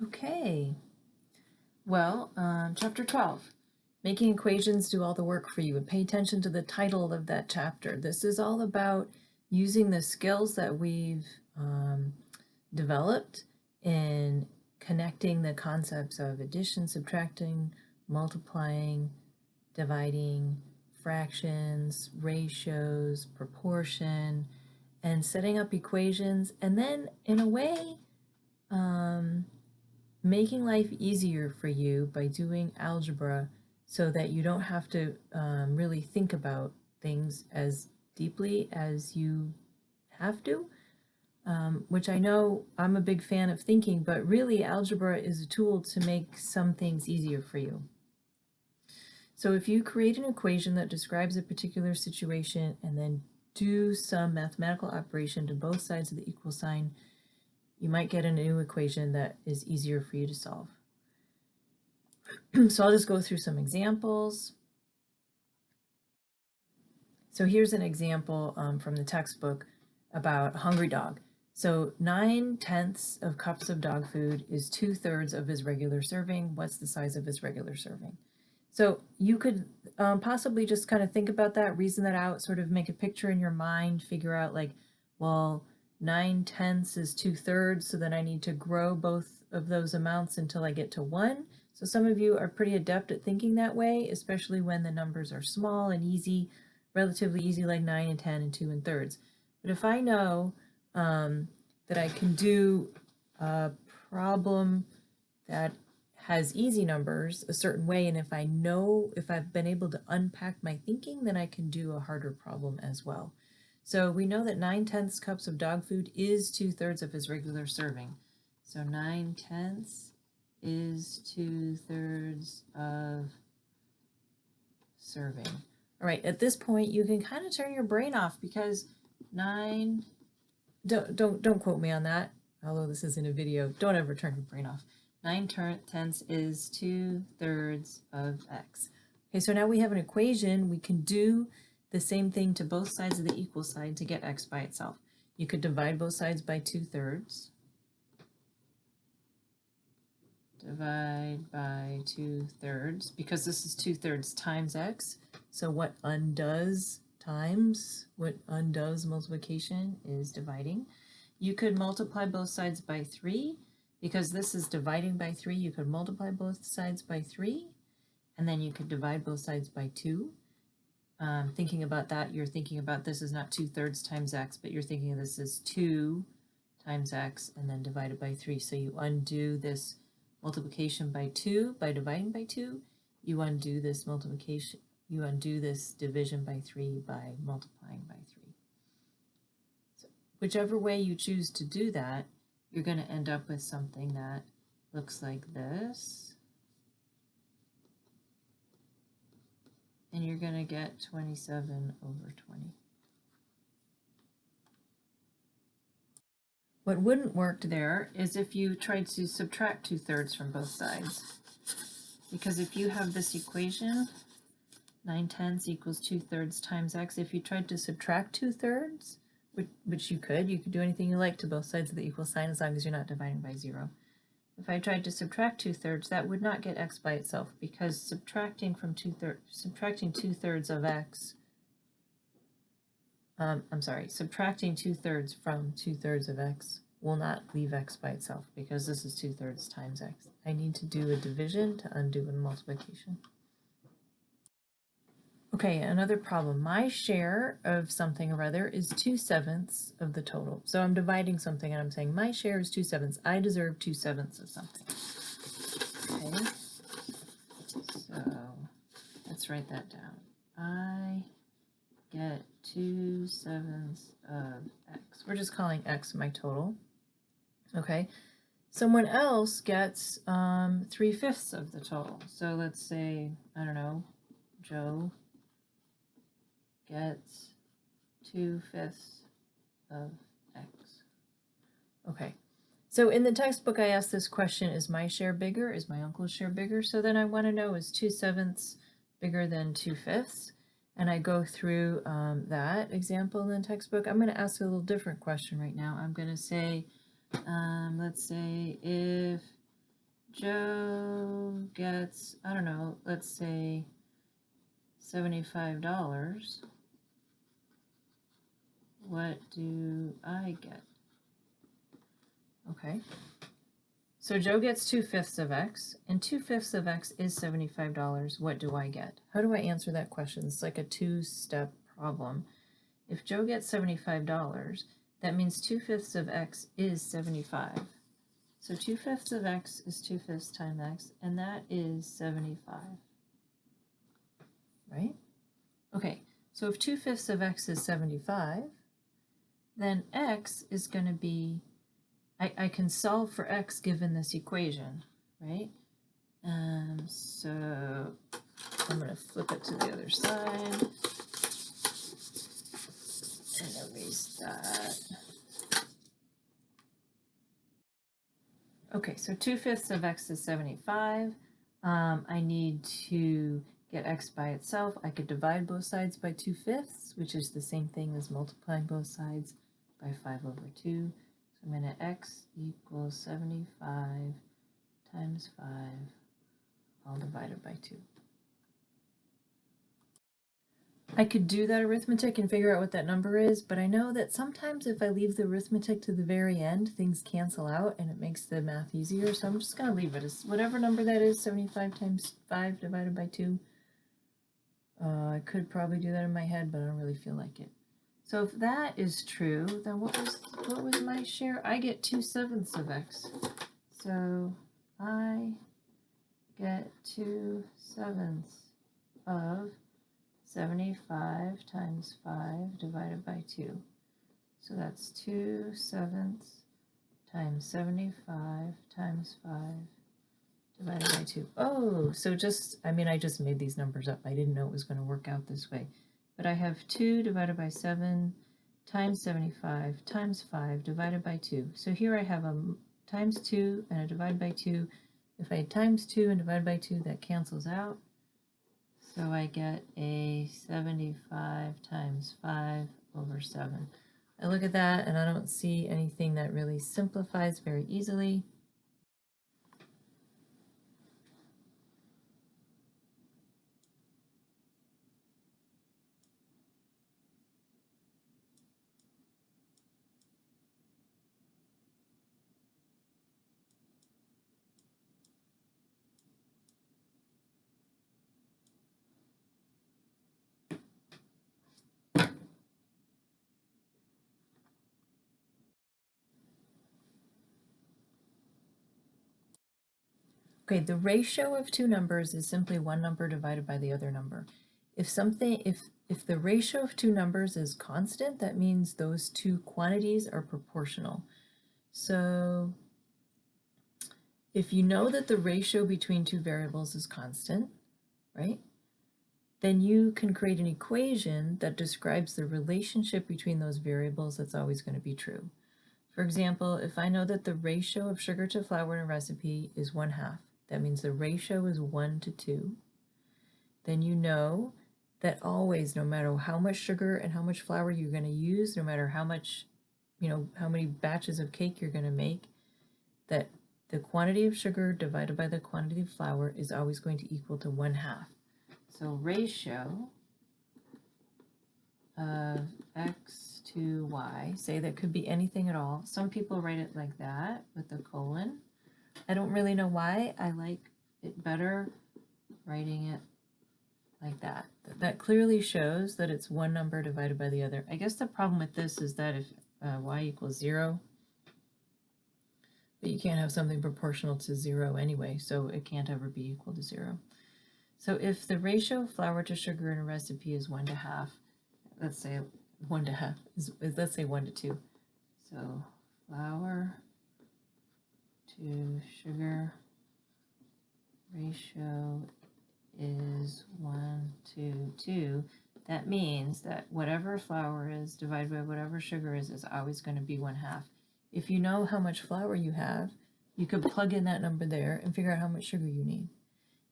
Okay, well, chapter 12, making equations do all the work for you. And pay attention to the title of that chapter. This is all about using the skills that we've developed in connecting the concepts of addition, subtracting, multiplying, dividing, fractions, ratios, proportion, and setting up equations, and then in a way making life easier for you by doing algebra so that you don't have to really think about things as deeply as you have to, which I know I'm a big fan of thinking, but really algebra is a tool to make some things easier for you. So if you create an equation that describes a particular situation and then do some mathematical operation to both sides of the equal sign, you might get a new equation that is easier for you to solve. So I'll just go through some examples. So here's an example from the textbook about a hungry dog. So 9/10 of cups of dog food is 2/3 of his regular serving. What's the size of his regular serving? So you could possibly just kind of think about that, reason that out, sort of make a picture in your mind, figure out like, well, 9/10 is 2/3, so then I need to grow both of those amounts until I get to 1. So some of you are pretty adept at thinking that way, especially when the numbers are small and easy, relatively easy, like 9 and 10 and 2 and thirds. But if I know that I can do a problem that has easy numbers a certain way, and if I've been able to unpack my thinking, then I can do a harder problem as well. So we know that 9/10 cups of dog food is 2/3 of his regular serving. So 9/10 is 2/3 of serving. All right, at this point you can kind of turn your brain off, because don't quote me on that, although this isn't a video. Don't ever turn your brain off. 9/10 is 2/3 of x. Okay, so now we have an equation. We can do the same thing to both sides of the equal sign to get x by itself. You could divide both sides by 2/3. Divide by 2/3, because this is 2/3 times x. So what undoes multiplication is dividing. You could multiply both sides by 3, because this is dividing by 3. You could multiply both sides by 3, and then you could divide both sides by 2. Thinking about that, you're thinking about this is not 2/3 times x, but you're thinking of this as 2 times x and then divided by 3. So you undo this multiplication by 2 by dividing by 2. You undo this multiplication, you undo this division by 3 by multiplying by 3. So whichever way you choose to do that, you're going to end up with something that looks like this. And you're going to get 27 over 20. What wouldn't work there is if you tried to subtract 2/3 from both sides. Because if you have this equation, 9/10 equals 2/3 times x, if you tried to subtract 2/3, which you could do anything you like to both sides of the equal sign as long as you're not dividing by 0. If I tried to subtract 2/3, that would not get x by itself, because subtracting 2/3 of x, subtracting 2/3 from 2/3 of x will not leave x by itself, because this is 2/3 times x. I need to do a division to undo a multiplication. Okay, another problem. My share of something or other is 2/7 of the total. So I'm dividing something and I'm saying my share is 2/7. I deserve 2/7 of something. Okay, so let's write that down. I get 2/7 of x. We're just calling x my total. Okay, someone else gets 3/5 of the total. So let's say, I don't know, Joe gets 2/5 of x. Okay, so in the textbook I asked this question, is my share bigger? Is my uncle's share bigger? So then I want to know, is 2/7 bigger than 2/5? And I go through that example in the textbook. I'm going to ask a little different question right now. I'm going to say, let's say if Joe gets, I don't know, let's say $75, what do I get? Okay. So Joe gets 2/5 of x, and 2/5 of x is $75. What do I get? How do I answer that question? It's like a two-step problem. If Joe gets $75, that means 2/5 of x is 75. So 2/5 of x is 2/5 times x, and that is 75. Right? Okay, so if 2/5 of x is 75, then x is going to be, I can solve for x given this equation, right? So I'm going to flip it to the other side and erase that. Okay, so 2/5 of x is 75. I need to get x by itself. I could divide both sides by 2/5, which is the same thing as multiplying both sides by 5/2. So I'm going to x equals 75 times 5, all divided by 2. I could do that arithmetic and figure out what that number is, but I know that sometimes if I leave the arithmetic to the very end, things cancel out and it makes the math easier, so I'm just going to leave it as whatever number that is, 75 times 5 divided by 2. I could probably do that in my head, but I don't really feel like it. So if that is true, then what was my share? I get 2/7 of x. So I get 2/7 of 75 times 5 divided by 2. So that's 2/7 times 75 times 5 divided by 2. Oh, so I just made these numbers up. I didn't know it was going to work out this way. But I have 2 divided by 7 times 75 times 5 divided by 2. So here I have a times 2 and a divided by 2. If I times 2 and divide by 2, that cancels out. So I get a 75 times 5 over 7. I look at that and I don't see anything that really simplifies very easily. Okay, the ratio of two numbers is simply one number divided by the other number. If the ratio of two numbers is constant, that means those two quantities are proportional. So if you know that the ratio between two variables is constant, right, then you can create an equation that describes the relationship between those variables that's always going to be true. For example, if I know that the ratio of sugar to flour in a recipe is 1/2, that means the ratio is 1 to 2, then you know that always, no matter how much sugar and how much flour you're going to use, no matter how much, how many batches of cake you're going to make, that the quantity of sugar divided by the quantity of flour is always going to equal to 1/2. So ratio of x to y, say that could be anything at all. Some people write it like that with a colon. I don't really know why. I like it better writing it like that. That clearly shows that it's one number divided by the other. I guess the problem with this is that if y equals 0, but you can't have something proportional to 0 anyway, so it can't ever be equal to 0. So if the ratio of flour to sugar in a recipe is 1/2, let's say 1/2 let's say 1 to 2. So flour to sugar ratio is 1 to 2. That means that whatever flour is divided by whatever sugar is always going to be 1/2. If you know how much flour you have, you could plug in that number there and figure out how much sugar you need.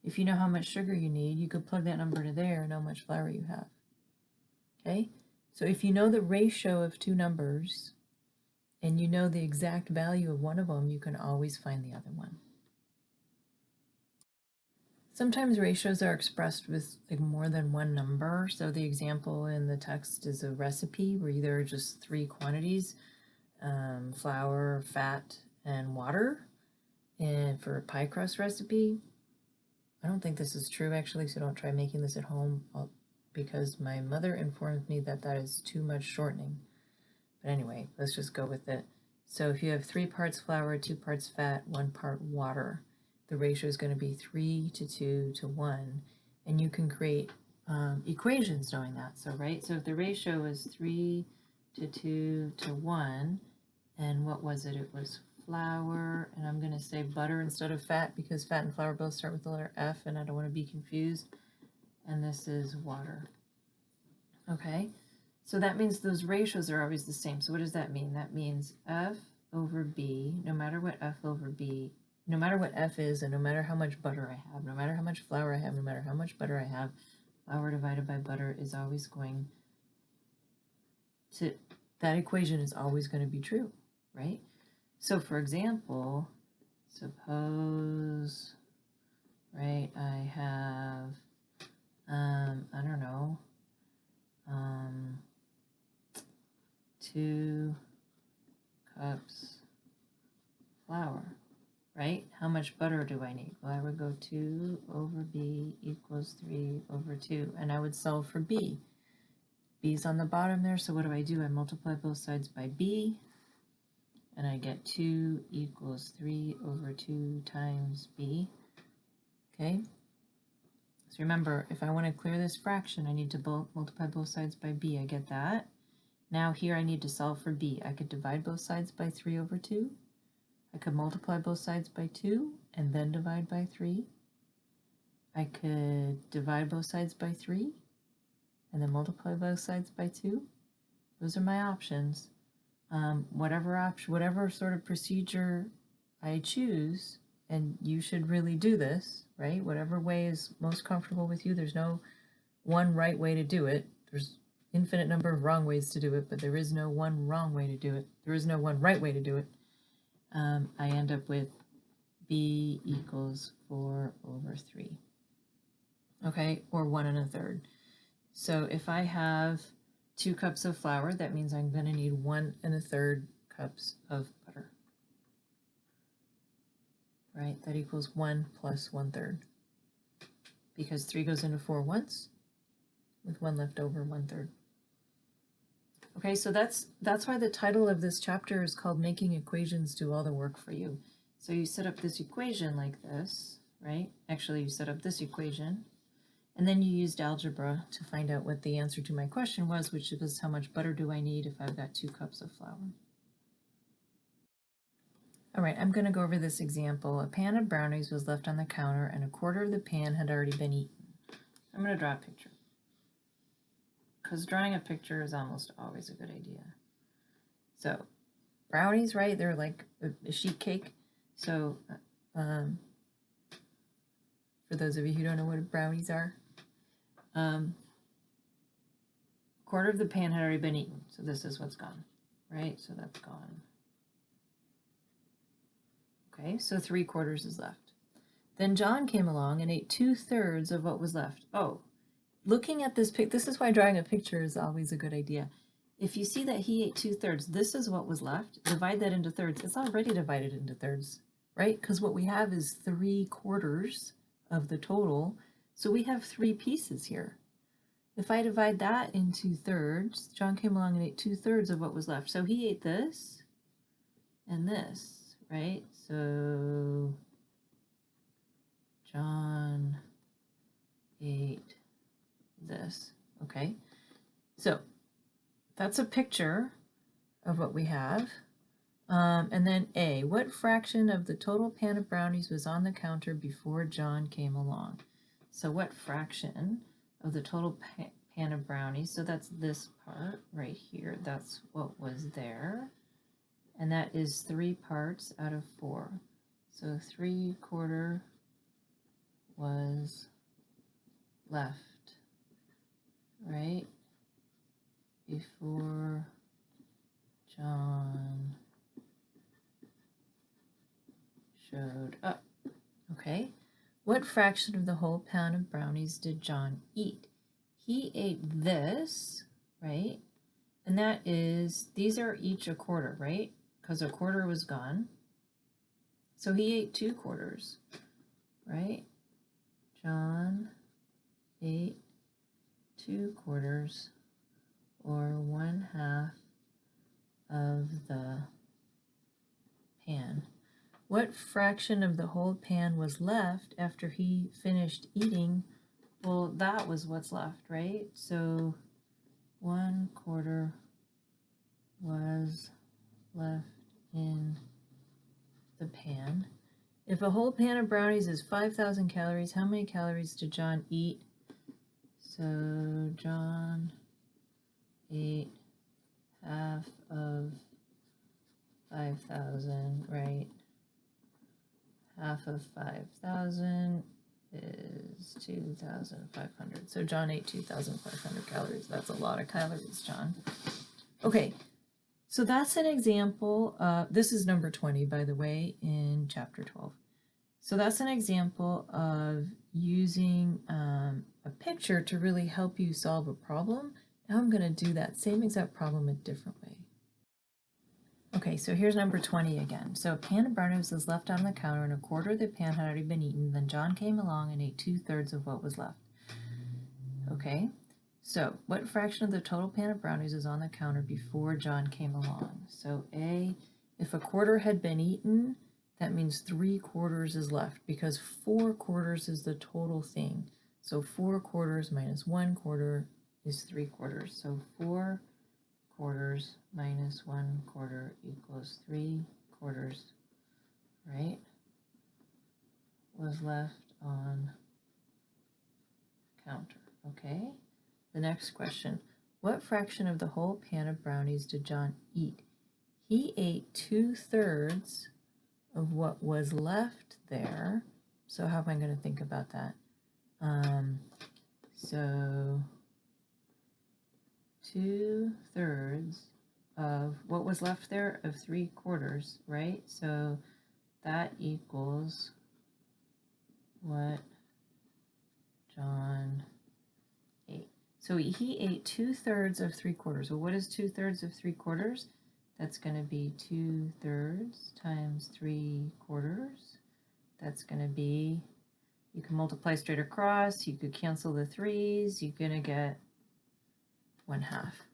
If you know how much sugar you need, you could plug that number to there and know how much flour you have. Okay? So if you know the ratio of two numbers and you know the exact value of one of them, you can always find the other one. Sometimes ratios are expressed with like more than one number. So the example in the text is a recipe where there are just three quantities, flour, fat, and water. And for a pie crust recipe, I don't think this is true actually, so don't try making this at home because my mother informed me that that is too much shortening. But anyway, let's just go with it. So if you have 3 parts flour, 2 parts fat, 1 part water, the ratio is going to be 3 to 2 to 1. And you can create equations knowing that. So, right, so if the ratio is 3 to 2 to 1, and what was it? It was flour, and I'm going to say butter instead of fat because fat and flour both start with the letter F, and I don't want to be confused. And this is water. Okay, so that means those ratios are always the same. So what does that mean? That means F over B, no matter what F over B, no matter what F is, and no matter how much butter I have, no matter how much flour I have, no matter how much butter I have, flour divided by butter is always going to, that equation is always going to be true, right? So for example, suppose, right, I have, I don't know, 2 cups flour, right? How much butter do I need? Well, I would go 2 over B equals 3 over 2, and I would solve for B. B's on the bottom there, so what do? I multiply both sides by B, and I get 2 equals 3 over 2 times B, okay? So remember, if I want to clear this fraction, I need to multiply both sides by B. I get that. Now here I need to solve for B. I could divide both sides by 3 over 2. I could multiply both sides by 2 and then divide by 3. I could divide both sides by 3 and then multiply both sides by 2. Those are my options. Whatever sort of procedure I choose, and you should really do this, right? Whatever way is most comfortable with you. There's no one right way to do it. There's infinite number of wrong ways to do it, but there is no one wrong way to do it. There is no one right way to do it. I end up with B equals 4 over 3. Okay, or 1 1/3. So if I have 2 cups of flour, that means I'm going to need 1 1/3 cups of butter. Right, that equals 1 plus 1/3. Because 3 goes into 4 once, with 1 left over, 1/3. Okay, so that's why the title of this chapter is called Making Equations Do All the Work for You. So you set up this equation like this, right? Actually, you set up this equation, and then you used algebra to find out what the answer to my question was, which was how much butter do I need if I've got 2 cups of flour. All right, I'm going to go over this example. A pan of brownies was left on the counter, and a quarter of the pan had already been eaten. I'm going to draw a picture, because drawing a picture is almost always a good idea. So brownies, right? They're like a sheet cake. So for those of you who don't know what brownies are, quarter of the pan had already been eaten. So this is what's gone, right? So that's gone. Okay, so 3/4 is left. Then John came along and ate 2/3 of what was left. Oh, looking at this this is why drawing a picture is always a good idea. If you see that he ate 2/3, this is what was left. Divide that into thirds. It's already divided into thirds, right? Because what we have is 3/4 of the total. So we have 3 pieces here. If I divide that into thirds, John came along and ate 2/3 of what was left. So he ate this and this, right? So John ate this, okay? So that's a picture of what we have. And then A, what fraction of the total pan of brownies was on the counter before John came along? So what fraction of the total pan of brownies, so that's this part right here, that's what was there. And that is 3 parts out of 4. So 3/4 was left, right, before John showed up. Okay, What fraction of the whole pound of brownies did John eat? He ate this, right? And that is, these are each a quarter, right? Because a quarter was gone. So he ate 2 quarters, right? John ate 2 quarters, or 1/2 of the pan. What fraction of the whole pan was left after he finished eating? Well, that was what's left, right? So 1/4 was left in the pan. If a whole pan of brownies is 5,000 calories, how many calories did John eat? So John ate half of 5,000, right? Half of 5,000 is 2,500. So John ate 2,500 calories. That's a lot of calories, John. Okay, so that's an example. This is number 20, by the way, in chapter 12. So that's an example of using a picture to really help you solve a problem. Now I'm going to do that same exact problem a different way. Okay, so here's number 20 again. So a pan of brownies was left on the counter and a quarter of the pan had already been eaten. Then John came along and ate 2/3 of what was left. Okay, so what fraction of the total pan of brownies was on the counter before John came along? So A, if a quarter had been eaten, that means 3/4 is left because 4/4 is the total thing. So 4/4 minus 1/4 is 3/4. So 4/4 minus 1/4 equals 3/4, right? Was left on counter. Okay. The next question. What fraction of the whole pan of brownies did John eat? He ate 2/3 of what was left there. So how am I going to think about that? So 2/3 of what was left there of 3/4, right? So that equals what John ate. So he ate 2/3 of 3/4. Well, what is 2/3 of 3/4? That's going to be 2/3 times 3/4. That's going to be, you can multiply straight across, you could cancel the 3's, you're going to get 1/2.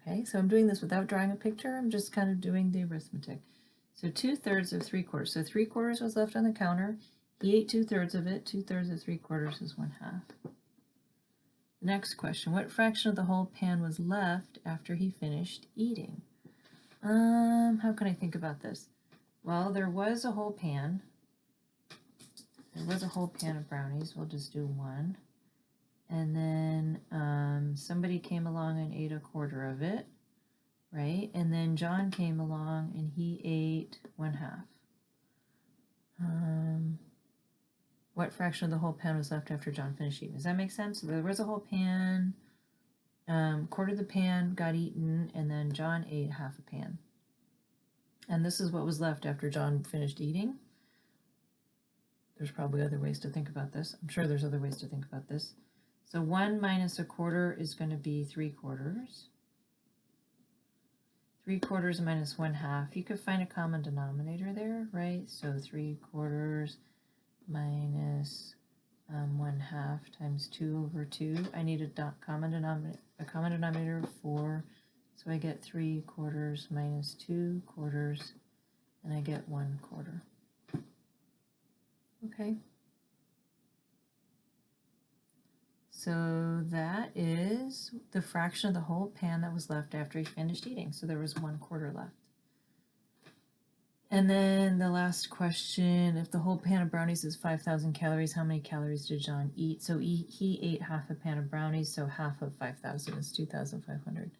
Okay, so I'm doing this without drawing a picture, I'm just kind of doing the arithmetic. So 2/3 of 3/4. So 3/4 was left on the counter. He ate 2/3 of it. 2/3 of 3/4 is 1/2. The next question, what fraction of the whole pan was left after he finished eating? How can I think about this? Well, there was a whole pan. There was a whole pan of brownies. We'll just do 1. And then somebody came along and ate 1/4 of it, right? And then John came along and he ate 1/2. What fraction of the whole pan was left after John finished eating? Does that make sense? So there was a whole pan, 1/4 of the pan got eaten, and then John ate 1/2 a pan. And this is what was left after John finished eating. There's probably other ways to think about this. I'm sure there's other ways to think about this. So 1 minus 1/4 is going to be 3/4. 3/4 minus 1/2. You could find a common denominator there, right? So 3/4 minus 1/2 times 2/2. I need a common denominator of 4. So I get 3/4 minus 2/4, and I get 1/4. Okay. So that is the fraction of the whole pan that was left after he finished eating. So there was 1/4 left. And then the last question, if the whole pan of brownies is 5,000 calories, how many calories did John eat? So he ate 1/2 a pan of brownies, so 1/2 of 5,000 is 2,500.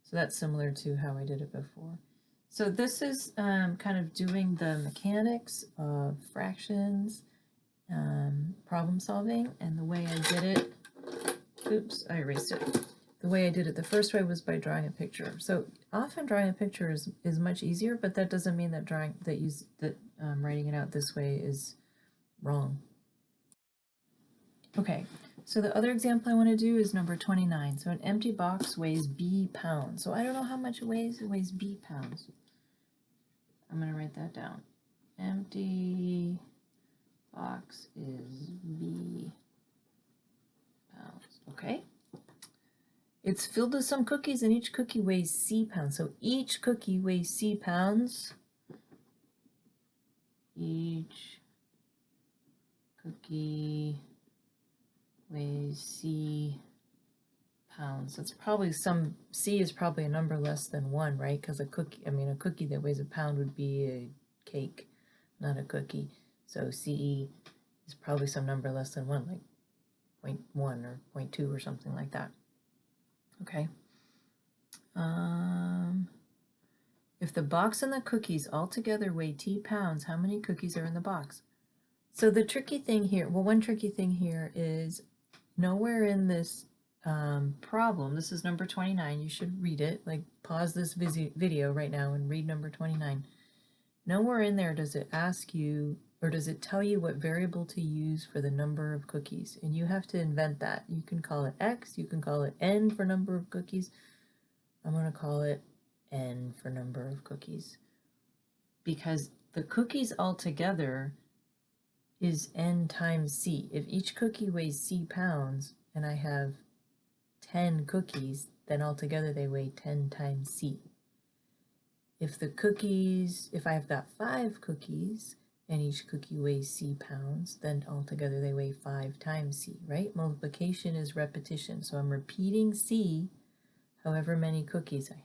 So that's similar to how I did it before. So this is kind of doing the mechanics of fractions, problem solving, and the way I did it, oops, I erased it. The way I did it the first way was by drawing a picture. So often drawing a picture is much easier, but that doesn't mean that writing it out this way is wrong. Okay, so the other example I want to do is number 29. So an empty box weighs B pounds. So I don't know how much it weighs. It weighs B pounds. I'm going to write that down. Empty box is B pounds. Okay. It's filled with some cookies and each cookie weighs C pounds. So each cookie weighs C pounds. Each cookie weighs C pounds. That's probably some, C is probably a number less than 1, right? Because a cookie that weighs a pound would be a cake, not a cookie. So CE is probably some number less than 1, like 0.1 or 0.2 or something like that. Okay. If the box and the cookies all together weigh T pounds, how many cookies are in the box? So the tricky thing here, well, one tricky thing here is nowhere in this problem, this is number 29, you should read it, like pause this video right now and read number 29. Nowhere in there does it ask you, or does it tell you what variable to use for the number of cookies, and you have to invent that. You can call it X, you can call it N for number of cookies. I'm going to call it N for number of cookies, because the cookies all together is N times C. If each cookie weighs C pounds and I have 10 cookies, then altogether they weigh 10 times C. If I have got 5 cookies and each cookie weighs C pounds, then altogether they weigh 5 times C, right? Multiplication is repetition. So I'm repeating C however many cookies I have.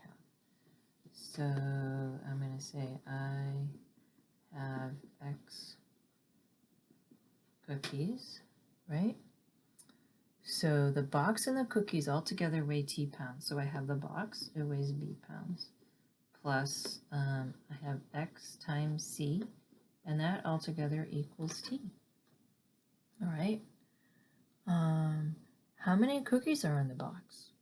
So I'm going to say I have X cookies, right? So the box and the cookies all together weigh T pounds. So I have the box, it weighs B pounds, plus I have X times C, and that altogether equals T. All right. How many cookies are in the box?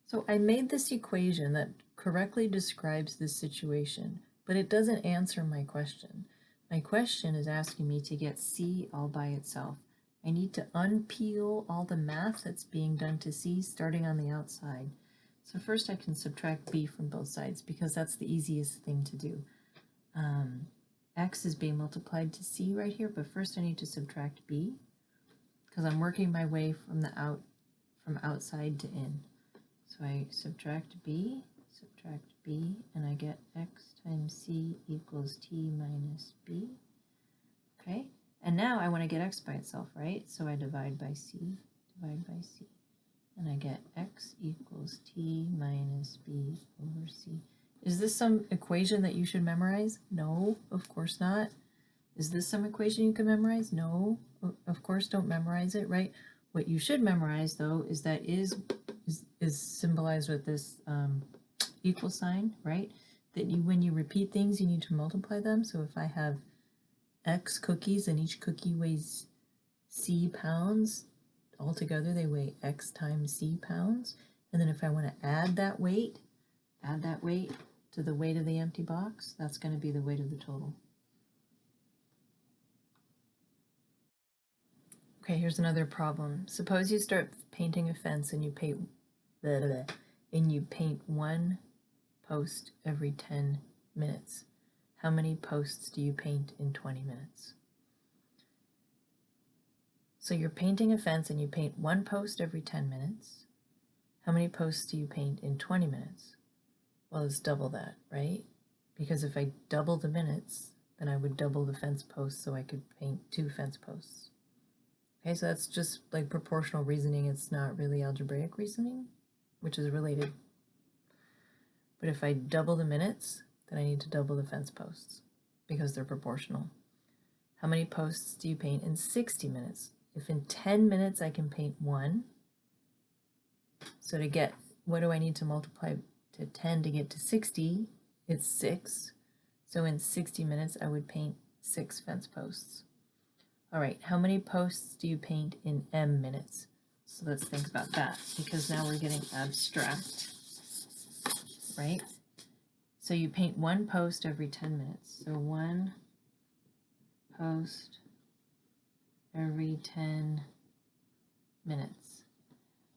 So I made this equation that correctly describes this situation, but it doesn't answer my question. My question is asking me to get C all by itself. I need to unpeel all the math that's being done to C starting on the outside. So first I can subtract B from both sides because that's the easiest thing to do. X is being multiplied to C right here, but first I need to subtract B because I'm working my way from outside to in. So I subtract B, and I get X times C equals T minus B. Okay, and now I want to get X by itself, right? So I divide by C, and I get X equals T minus B over C. Is this some equation that you should memorize? No, of course not. Is this some equation you can memorize? No, of course don't memorize it, right? What you should memorize, though, is that is symbolized with this equal sign, right? That when you repeat things, you need to multiply them. So if I have X cookies and each cookie weighs C pounds, altogether they weigh X times C pounds. And then if I want to add that weight to the weight of the empty box, that's going to be the weight of the total. Okay, here's another problem. Suppose you start painting a fence and you paint one post every 10 minutes. How many posts do you paint in 20 minutes? So you're painting a fence and you paint one post every 10 minutes. How many posts do you paint in 20 minutes? Well, it's double that, right? Because if I double the minutes, then I would double the fence posts so I could paint 2 fence posts. Okay, so that's just like proportional reasoning. It's not really algebraic reasoning, which is related. But if I double the minutes, then I need to double the fence posts because they're proportional. How many posts do you paint in 60 minutes? If in 10 minutes I can paint 1, so to get, what do I need to multiply to 10 to get to 60? It's 6. So in 60 minutes I would paint 6 fence posts. All right, how many posts do you paint in M minutes? So let's think about that, because now we're getting abstract, right? So you paint one post every 10 minutes. So one post every 10 minutes.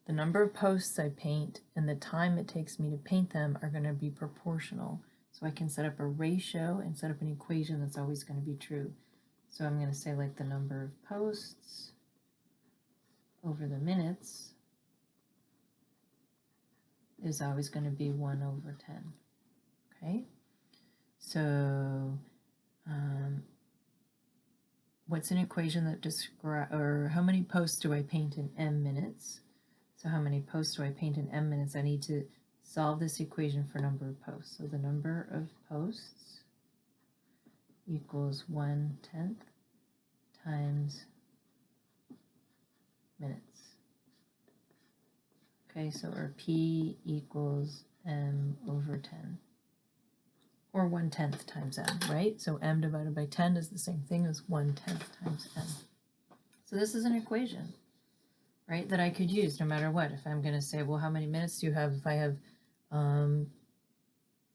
The number of posts I paint and the time it takes me to paint them are going to be proportional. So I can set up a ratio and set up an equation that's always going to be true. So I'm going to say like the number of posts over the minutes is always going to be 1 over 10. Okay, so what's an equation that describes, or how many posts do I paint in m minutes? So how many posts do I paint in m minutes? I need to solve this equation for number of posts. So the number of posts equals 1/10 times minutes. Okay, so our P equals m over 10. Or 1/10 times m, right? So m divided by 10 is the same thing as 1/10 times m. So this is an equation, right, that I could use no matter what. If I'm going to say, well, how many minutes do you have? If I have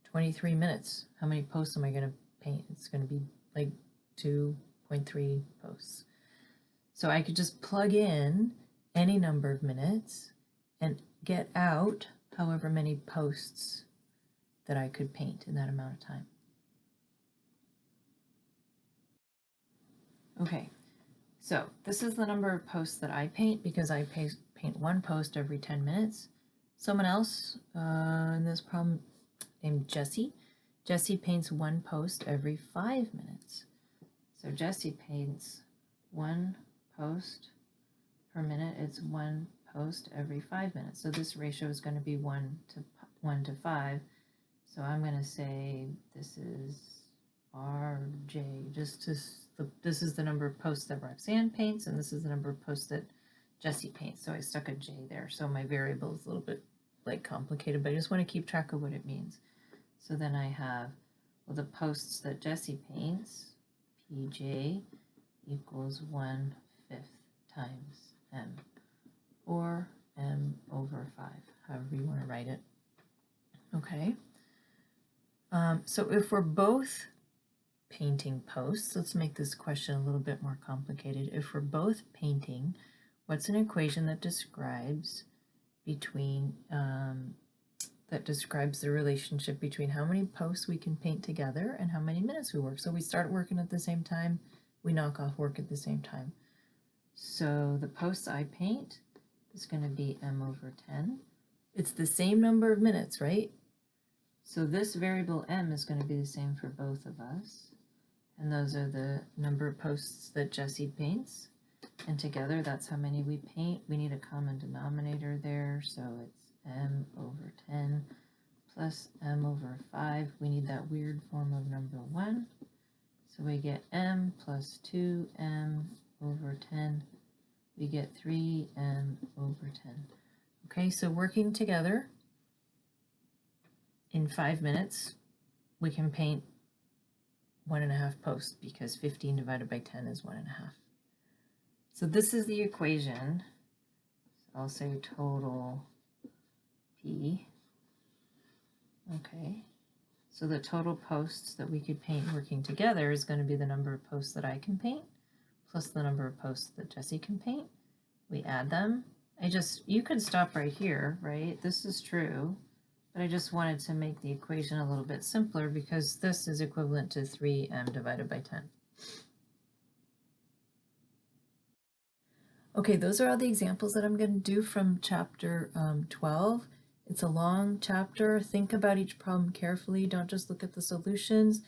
23 minutes, how many posts am I going to paint? It's going to be like 2.3 posts. So I could just plug in any number of minutes and get out however many posts that I could paint in that amount of time. Okay, so this is the number of posts that I paint because I paint one post every 10 minutes. Someone else in this problem named Jessie paints one post every 5 minutes. So Jessie paints one post per minute. It's one post every 5 minutes. So this ratio is going to be 1 to 5. So I'm going to say this is RJ, this is the number of posts that Roxanne paints, and this is the number of posts that Jessie paints. So I stuck a J there. So my variable is a little bit like complicated, but I just want to keep track of what it means. So then I have, well, the posts that Jessie paints, PJ equals 1/5 times M, or M over 5, however you want to write it. Okay. So if we're both painting posts, let's make this question a little bit more complicated. If we're both painting, what's an equation that describes between that describes the relationship between how many posts we can paint together and how many minutes we work? So we start working at the same time, we knock off work at the same time. So the posts I paint is going to be m over 10. It's the same number of minutes, right? So this variable m is going to be the same for both of us. And those are the number of posts that Jessie paints. And together, that's how many we paint. We need a common denominator there. So it's m over 10 plus m over 5. We need that weird form of number 1. So we get m plus 2m over 10. We get 3m over 10. Okay, so working together, in 5 minutes, we can paint 1.5 posts because 15 divided by 10 is 1.5. So this is the equation. So I'll say total P. Okay. So the total posts that we could paint working together is going to be the number of posts that I can paint plus the number of posts that Jessie can paint. We add them. You could stop right here, right? This is true. But I just wanted to make the equation a little bit simpler because this is equivalent to 3m divided by 10. Okay, those are all the examples that I'm going to do from chapter 12. It's a long chapter. Think about each problem carefully. Don't just look at the solutions.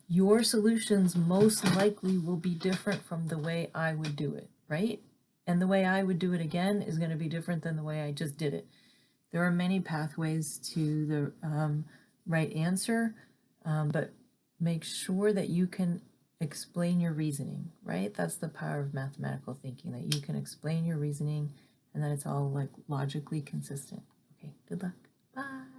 Your solutions most likely will be different from the way I would do it, right? And the way I would do it again is going to be different than the way I just did it. There are many pathways to the right answer, but make sure that you can explain your reasoning, right? That's the power of mathematical thinking, that you can explain your reasoning and that it's all like logically consistent. Okay, good luck. Bye.